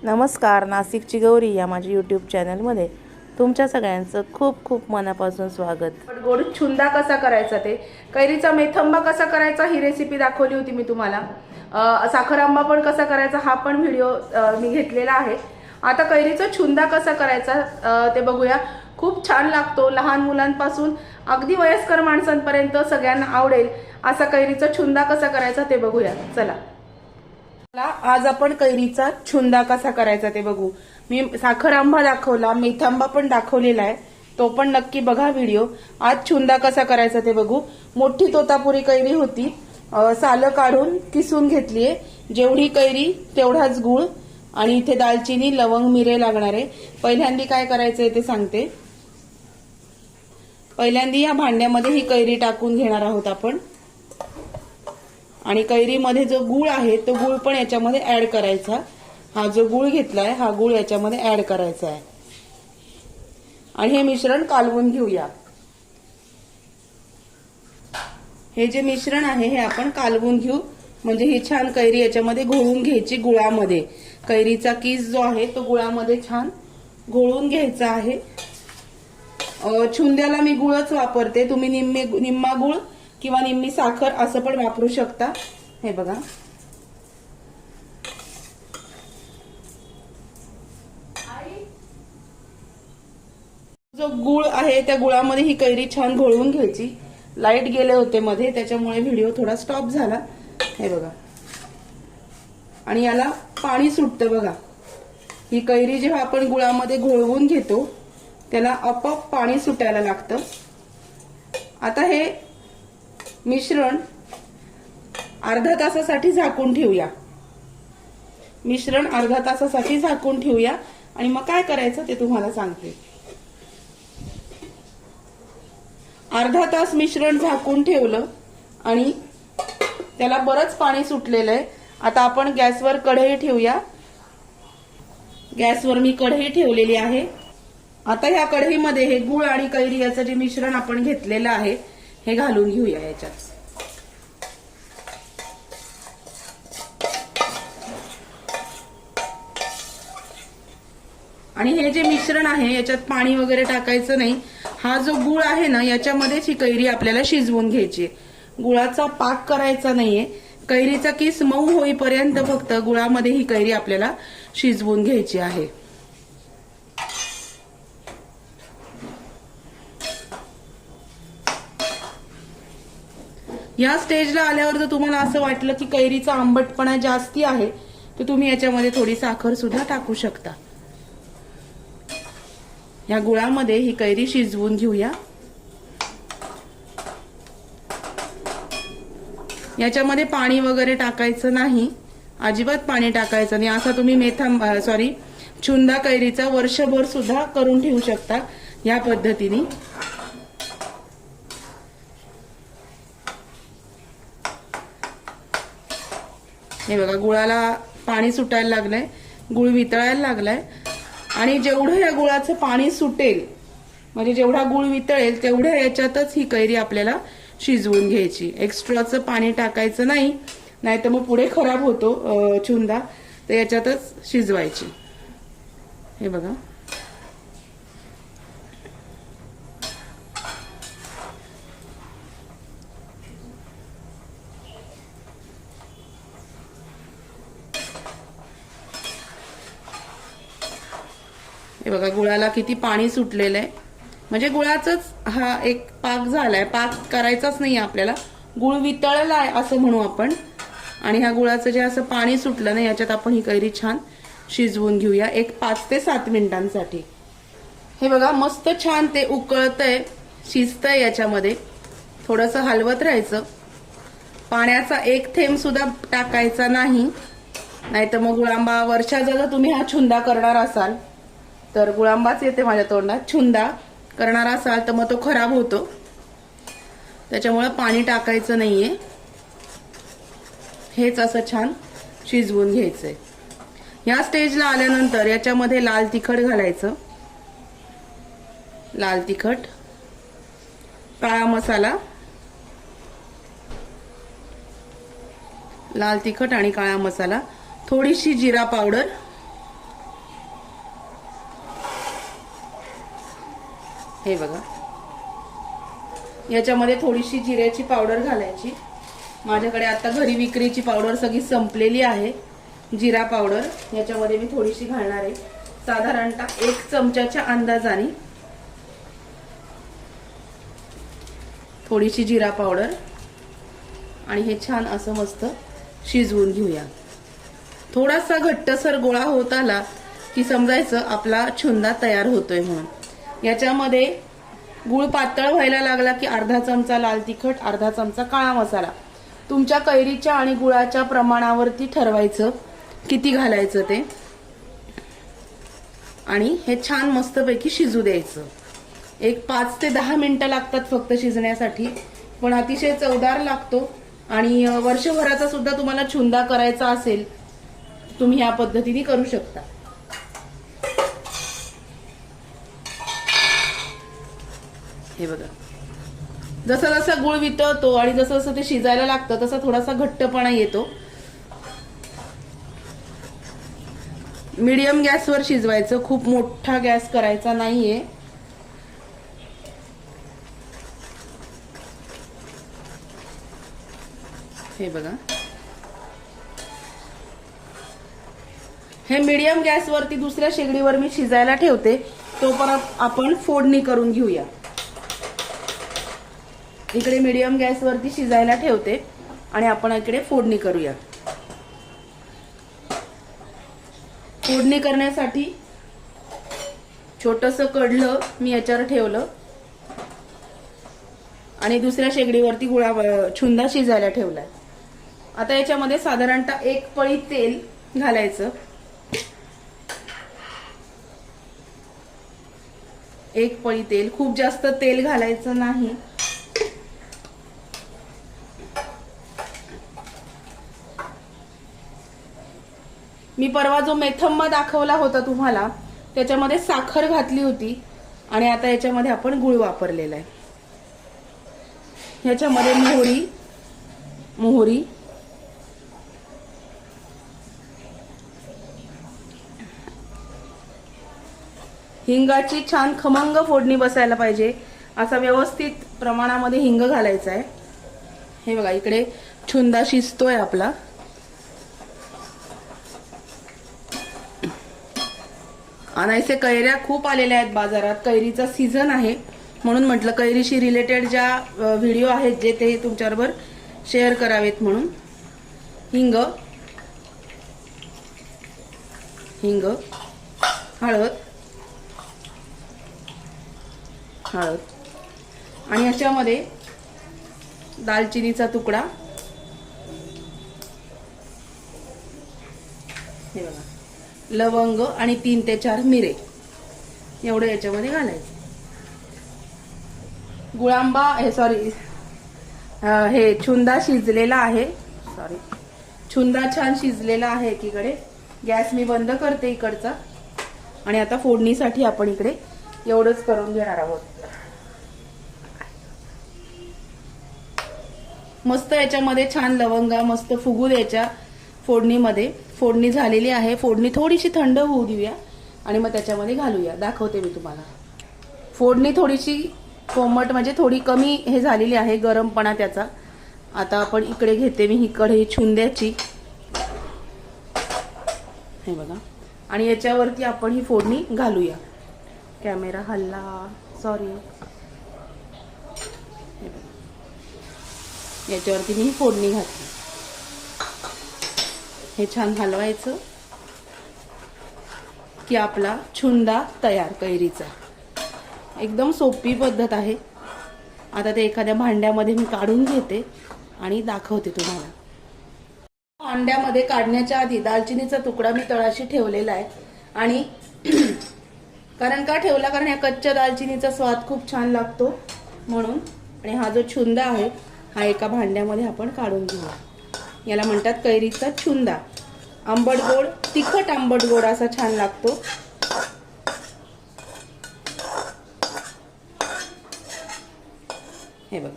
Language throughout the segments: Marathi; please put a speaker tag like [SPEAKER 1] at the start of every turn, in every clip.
[SPEAKER 1] नमस्कार, नाशिकची गौरी या माझ्या यूट्यूब चॅनलमध्ये तुमच्या सगळ्यांचं खूप खूप मनापासून स्वागत।
[SPEAKER 2] गोड छुंदा कसा करायचा, ते कैरीचा मेथंबा कसा करायचा ही रेसिपी दाखवली होती मी तुम्हाला। साखर आंबा पण कसा करायचा हा पण व्हिडिओ मी घेतलेला आहे। आता कैरीचा छुंदा कसा करायचा ते बघूया। खूप छान लागतो, लहान मुलांपासून अगदी वयस्कर माणसांपर्यंत सगळ्यांना आवडेल असा कैरीचा छुंदा कसा करायचा ते बघूया। चला आज आपण कैरीचा छुंदा कसा करायचा ते बघू। मी साखर आंबा दाखवला, मेथांबा पण दाखवलेला आहे, तो पण नक्की बघा व्हिडिओ। आज छुंदा कसा करायचा ते बघू। मोठी तोतापुरी कैरी होती, सालं काढून किसून घेतलीये। जेवढी कैरी तेवढाच गूळ आणि इथे दालचिनी, लवंग, मिरे लागणार आहे। पहिल्यांदा काय करायचंय ते सांगते। पहिल्यांदा या भांड्यामध्ये ही कैरी टाकून घेणार आहोत आपण, आणि कैरीमध्ये जो गूळ आहे तो गूळ पण याच्यामध्ये ऍड करायचा। हा जो गूळ घेतलाय हा गूळ याच्यामध्ये ऍड करायचा आहे, आणि हे मिश्रण कालवून घेऊया। हे जे मिश्रण आहे हे आपण कालवून घेऊ, म्हणजे ही छान कैरी याच्यामध्ये घोळून घ्यायची गुळामध्ये। कैरीचा किस जो आहे तो गुळामध्ये छान घोळून घ्यायचा आहे। छुंद्याला मी गुळच वापरते, तुम्ही निम्मा गुळ किंवा निम्मी साखर असं पण वापरू शकता। हे बघा, जो गुळ आहे त्या गुळामध्ये ही कैरी छान घोळवून घ्यायची। लाईट गेले होते मध्ये, त्याच्यामुळे व्हिडिओ थोडा स्टॉप झाला। हे बघा, आणि याला पाणी सुटतं बघा। ही कैरी जेव्हा आपण गुळामध्ये घोळवून घेतो त्याला आपोआप पाणी सुटायला लागतं। आता हे मिश्रण अर्धा तासासाठी झाकून ठेवूया। मिश्रण अर्धा तासासाठी झाकून ठेवूया, आणि मग काय करायचं ते तुम्हाला सांगते। अर्धा तास मिश्रण झाकून ठेवलं आणि त्याला बरंच पाणी सुटलेलं आहे। आता आपण गॅसवर कढई ठेवूया। गॅसवर मी कढई ठेवलेली आहे। आता या कढईमध्ये हे गूळ आणि कैरी याचं जे मिश्रण आपण घेतलेलं आहे हे घालून घेऊया याच्यात। आणि हे जे मिश्रण आहे याच्यात पाणी वगैरे टाकायचं नाही। हा जो गूळ आहे ना याच्यामध्येच ही कैरी आपल्याला शिजवून घ्यायची। गुळाचा पाक करायचा नाहीये, कैरीचा किस मऊ होईपर्यंत फक्त गुळामध्ये ही कैरी आपल्याला शिजवून घ्यायची आहे। या स्टेजला आल्यावर जर तुम्हाला असं वाटलं की कैरीचा आंबटपणा जास्ती आहे तर तुम्ही याच्यामध्ये थोडी साखर सुद्धा टाकू शकता। या गुळामध्ये ही कैरी शिजवून घेऊया। याच्यामध्ये पाणी वगैरे टाकायचं नाही, अजिबात पाणी टाकायचं नाही। असा तुम्ही छुंदा कैरीचा वर्षभर सुद्धा करून ठेवू शकता या पद्धतीने। हे बघा, गुळाला पाणी सुटायला लागलंय, गुळ वितळायला लागलाय, आणि जेवढं या गुळाचं पाणी सुटेल, म्हणजे जेवढा गुळ वितळेल तेवढ्या याच्यातच ही कैरी आपल्याला शिजवून घ्यायची। एक्स्ट्राचं पाणी टाकायचं नाही, नाहीतर मग पुढे खराब होतो छुंदा, तर याच्यातच शिजवायची। हे बघा, हे बघा गुळाला किती पाणी सुटलेलं आहे, म्हणजे गुळाचाच हा एक पाक झालाय। पाक करायचाच नाही आपल्याला, गुळ वितळला आहे असं म्हणू आपण। आणि ह्या गुळाचं जे असं पाणी सुटलं ना याच्यात आपण ही कैरी छान शिजवून घेऊया 5 ते 7 मिनिटांसाठी। हे बघा, मस्त छान ते उकळतंय, शिजतंय। याच्यामध्ये थोडंसं हलवत राहायचं, पाण्याचा एक थेंब सुद्धा टाकायचा नाही, नाहीतर मग गुळांबा वर्षाचा जर तुम्ही हा छुंदा करणार असाल तर, गुळांबाच येते माझ्या तोंडात, छुंदा करणार असाल तर मग तो खराब होतो, त्याच्यामुळे पाणी टाकायचं नाहीये। हेच असं छान शिजवून घ्यायचंय। या स्टेजला आल्यानंतर याच्यामध्ये लाल तिखट घालायचं। लाल तिखट, काळा मसाला, लाल तिखट आणि काळा मसाला, थोडीशी जिरा पावडर, हे बघा, याच्यामध्ये थोडीशी जिऱ्याची पावडर घालायची. माझ्याकडे आता घरी विक्रीची पावडर सगळी संपलेली आहे. जिरा पावडर याच्यामध्ये मी थोडीशी घालणार आहे, साधारणतः 1 चमच्याच्या अंदाजाने थोडीशी जिरा पावडर. आणि हे छान असं मस्त शिजवून घेऊया. थोडासा घट्टसर गोळा होत आला की समजायचं आपला छुंदा तयार होतोय म्हणून. याच्यामध्ये गूळ पातळ व्हायला लागला की अर्धा चमचा लाल तिखट, अर्धा चमचा काळा मसाला. तुमच्या कैरीच्या आणि गुळाच्या प्रमाणावरती ठरवायचं किती घालायचं ते. आणि हे छान मस्तपैकी शिजू द्यायचं. एक 5 ते 10 मिनिटं लागतात फक्त शिजण्यासाठी, पण अतिशय चवदार लागतो. आणि वर्षभराचा सुद्धा तुम्हाला छुंदा करायचा असेल तुम्ही या पद्धतीने करू शकता. हे बघा, जसं जसं गुळ वितळतो आणि जसं जसं ते शिजायला लागतं तसा थोडासा घट्टपणा येतो. मीडियम गॅसवर शिजवायचं, खूप मोठा गॅस करायचा नाहीये. हे बघा, हे मीडियम गॅसवरती दुसऱ्या शेगडीवर मी शिजायला ठेवते. तोपर्यंत आपण फोडणी करून घेऊया. इकडे मीडियम गॅसवरती शिजायला ठेवते आणि आपण इकडे फोडणी करूया. फोडणी करण्यासाठी छोटंसं कढलं मी याच्यावर ठेवलं आणि दुसऱ्या शेगडीवरती छुंदा शिजायला ठेवलाय. आता याच्यामध्ये साधारणतः 1 पळी तेल घालायचं. 1 पळी तेल, खूप जास्त तेल घालायचं नाही. मी परवा जो मेथंबा दाखवला होता तुम्हाला त्याच्यामध्ये साखर घातली होती आणि आता याच्यामध्ये आपण गुळ वापरलेला आहे. याच्यामध्ये मोहरी, हिंगाची छान खमंग फोडणी बसायला पाहिजे, असा व्यवस्थित प्रमाणामध्ये हिंग घालायचा आहे. हे बघा, इकडे छुंदा शिजतोय आपला. अनायसे कैऱ्या खूप आलेल्या आहेत बाजारात. कैरीचा सीझन आहे म्हणून म्हटलं कैरीशी रिलेटेड ज्या व्हिडिओ आहेत जे ते तुमच्याबरोबर शेअर करावेत म्हणून. हिंग, हळद आणि याच्यामध्ये दालचिनीचा तुकडा. हे बघा, लवंग आणि 3 ते 4 मिरे एवढं याच्यामध्ये घालायचं. गुळांबा हे छुंदा शिजलेला आहे. छुंदा छान शिजलेला आहे. एकीकडे गॅस मी बंद करते इकडचा. आणि आता फोडणीसाठी आपण इकडे एवढंच करून घेणार आहोत. मस्त याच्यामध्ये छान लवंगा मस्त फुगू द्यायच्या फोडणीमध्ये. फोडणी झालेली आहे. फोडणी थोडीशी थंड होऊ देऊया आणि मग त्याच्यामध्ये घालूया. दाखवते मी तुम्हाला. फोडणी थोडीशी कोमट म्हणजे थोडी कमी हे झालेली आहे गरमपणा त्याचा. आता आपण इकडे घेते मी ही कढई छुंद्याची. हे बघा, आणि याच्यावरती आपण ही फोडणी घालूया. कॅमेरा हल्ला, सॉरी. याच्यावरती मी ही फोडणी घातली. हे छान हलवायचं की आपला छुंदा तयार कैरीचा. एकदम सोपी पद्धत आहे. आता ते एखाद्या भांड्यामध्ये मी काढून घेते आणि दाखवते तुम्हाला. भांड्यामध्ये काढण्याच्या आधी दालचिनीचा तुकडा मी तळाशी ठेवलेला आहे. आणि कारण का ठेवला, कारण या कच्च्या दालचिनीचा स्वाद खूप छान लागतो म्हणून. आणि हा जो छुंदा आहे हा एका भांड्यामध्ये आपण काढून घेऊ. याला म्हणतात कैरीचा छुंदा. आंबट गोड, तिखट आंबट गोड असा छान लागतो. हे बघ,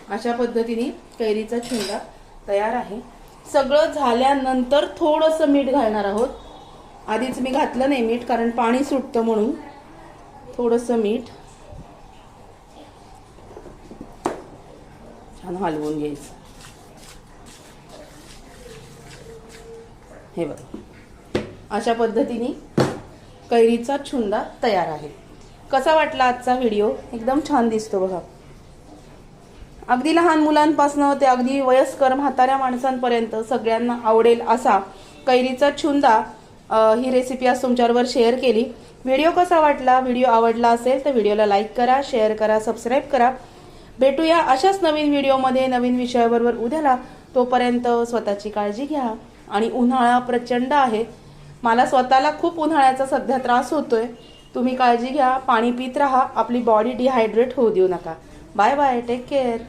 [SPEAKER 2] अशा पद्धतीने कैरीचा छुंदा तयार आहे. सगळं झाल्यानंतर थोडंसं मीठ घालणार आहोत. आधीच मी घातलं नाही मीठ, कारण पाणी सुटतं म्हणून. थोडंसं मीठ छान हलवून घ्यायचं. हे बघा, अशा पद्धतीने कैरीचा छुंदा तयार आहे. कसा वाटला आजचा व्हिडिओ? एकदम छान दिसतो बघा. अगदी लहान मुलांपासून ते अगदी वयस्कर म्हाताऱ्या माणसांपर्यंत सगळ्यांना आवडेल असा कैरीचा छुंदा ही रेसिपी आज तुमच्याबरोबर शेअर केली. व्हिडिओ कसा वाटला? व्हिडिओ आवडला असेल तर व्हिडिओला लाईक करा, शेअर करा, सबस्क्राईब करा. भेटूया अशाच नवीन व्हिडिओमध्ये नवीन विषयाबरोबर उद्याला. तोपर्यंत स्वतःची काळजी घ्या. आणि उन्हाळा प्रचंड आहे, मला स्वतःला खूप उन्हाळ्याचा सध्या त्रास होतोय. तुम्ही काळजी घ्या, पाणी पित राहा, आपली बॉडी डिहायड्रेट होऊ देऊ नका. Bye bye, take care.